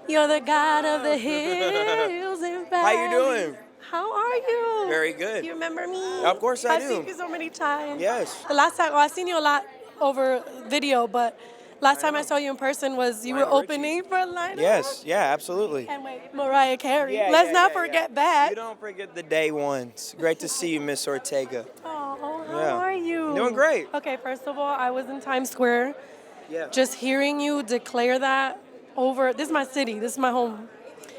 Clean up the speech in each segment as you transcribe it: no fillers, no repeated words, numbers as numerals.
You're the God of the hills and How you valleys. doing? How are you? Very good. You remember me? Of course I I've do. seen you so many times. Yes. The last time, well, I've seen you a lot over video, but last time I saw you in person was you were Lionel Richie. opening for Lionel. Yes, yeah, absolutely. And wait, Mariah Carey. Yeah, Let's yeah, not yeah, forget yeah. that. You don't forget the day ones. Great to see you, Miss Ortega. Oh, how Yeah. are you? Doing great. Okay, first of all, I was in Times Square. Yeah. Just hearing you declare that over, this is my city, this is my home.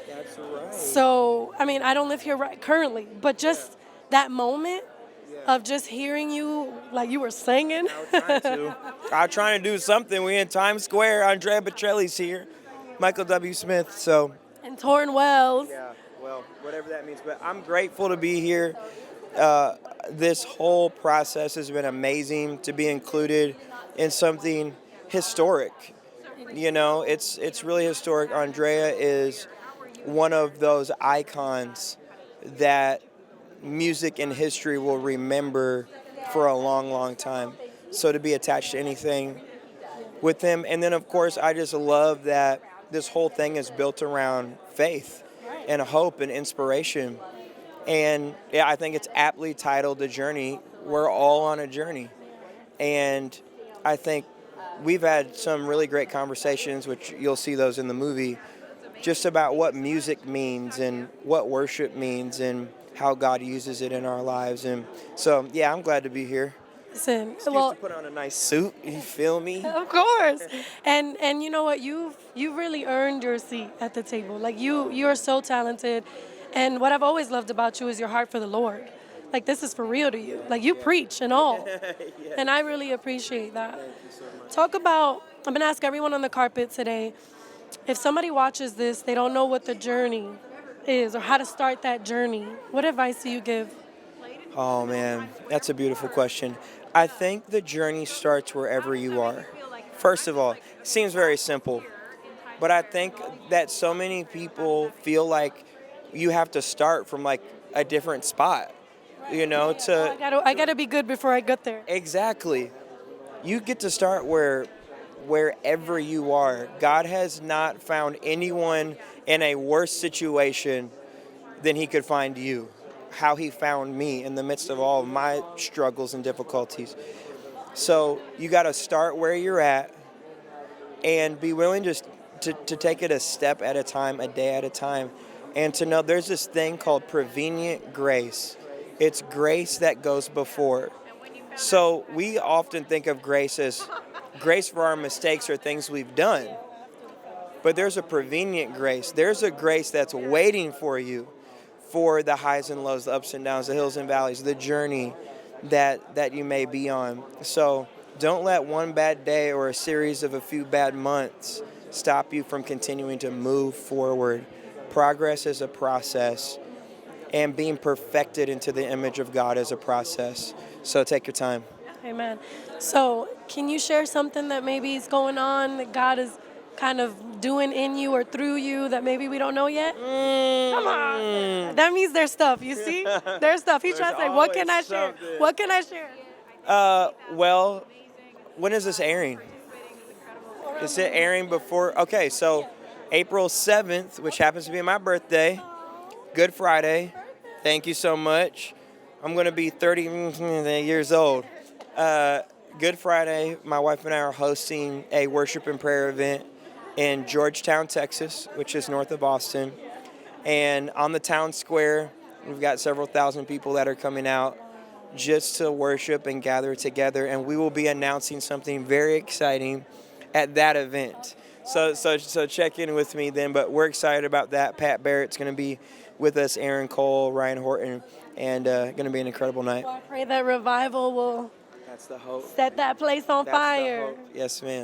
That's right. So, I mean, I don't live here right currently, but just that moment of just hearing you, like you were singing. I'm trying to do something. We in Times Square. Andrea Bocelli's here. Michael W. Smith. So. And Torrin Wells. Yeah. Well, whatever that means. But I'm grateful to be here. This whole process has been amazing to be included in something historic. You know, it's really historic. Andrea is one of those icons that music and history will remember for a long, long time. So to be attached to anything with him, and then of course I just love that this whole thing is built around faith and hope and inspiration. And yeah, I think it's aptly titled The Journey. We're all on a journey. And I think we've had some really great conversations, which you'll see those in the movie, just about what music means and what worship means and how God uses it in our lives. And so, yeah, I'm glad to be here. Listen, Excuse well, to put on a nice suit. You feel me? of course. And you know what? You've really earned your seat at the table. Like you're so talented. And what I've always loved about you is your heart for the Lord. Like this is for real to you. Like you preach and all. And I really appreciate that. Talk about, I'm going to ask everyone on the carpet today, if somebody watches this, they don't know what the journey is or how to start that journey, what advice do you give? Oh, man, that's a beautiful question. I think the journey starts wherever you are. First of all, it seems very simple, but I think that so many people feel like you have to start from like a different spot, you know, I gotta be good before I get there. Exactly. You get to start wherever you are. God has not found anyone in a worse situation than he could find you. How he found me in the midst of all of my struggles and difficulties. So you got to start where you're at and be willing just to take it a step at a time, a day at a time, and to know there's this thing called prevenient grace. It's grace that goes before. So we often think of grace as grace for our mistakes or things we've done. But there's a prevenient grace. There's a grace that's waiting for you for the highs and lows, the ups and downs, the hills and valleys, the journey that you may be on. So don't let one bad day or a series of a few bad months stop you from continuing to move forward. Progress is a process, and being perfected into the image of God is a process. So take your time. Amen. So, can you share something that maybe is going on that God is kind of doing in you or through you that maybe we don't know yet? Come on. That means there's stuff, you see? There's stuff. He's trying to say, what can I share? Something. What can I share? Well, when is this airing? Is it airing before? Okay, so April 7th, which happens to be my birthday, Good Friday. Thank you so much. I'm going to be 30 years old. Good Friday, my wife and I are hosting a worship and prayer event in Georgetown, Texas, which is north of Austin. And on the town square, we've got several thousand people that are coming out just to worship and gather together. And we will be announcing something very exciting at that event. So check in with me then. But we're excited about that. Pat Barrett's going to be with us, Aaron Cole, Ryan Horton, and going to be an incredible night. Well, I pray that revival will That's the hope. set that place on That's the fire. hope. Yes, ma'am.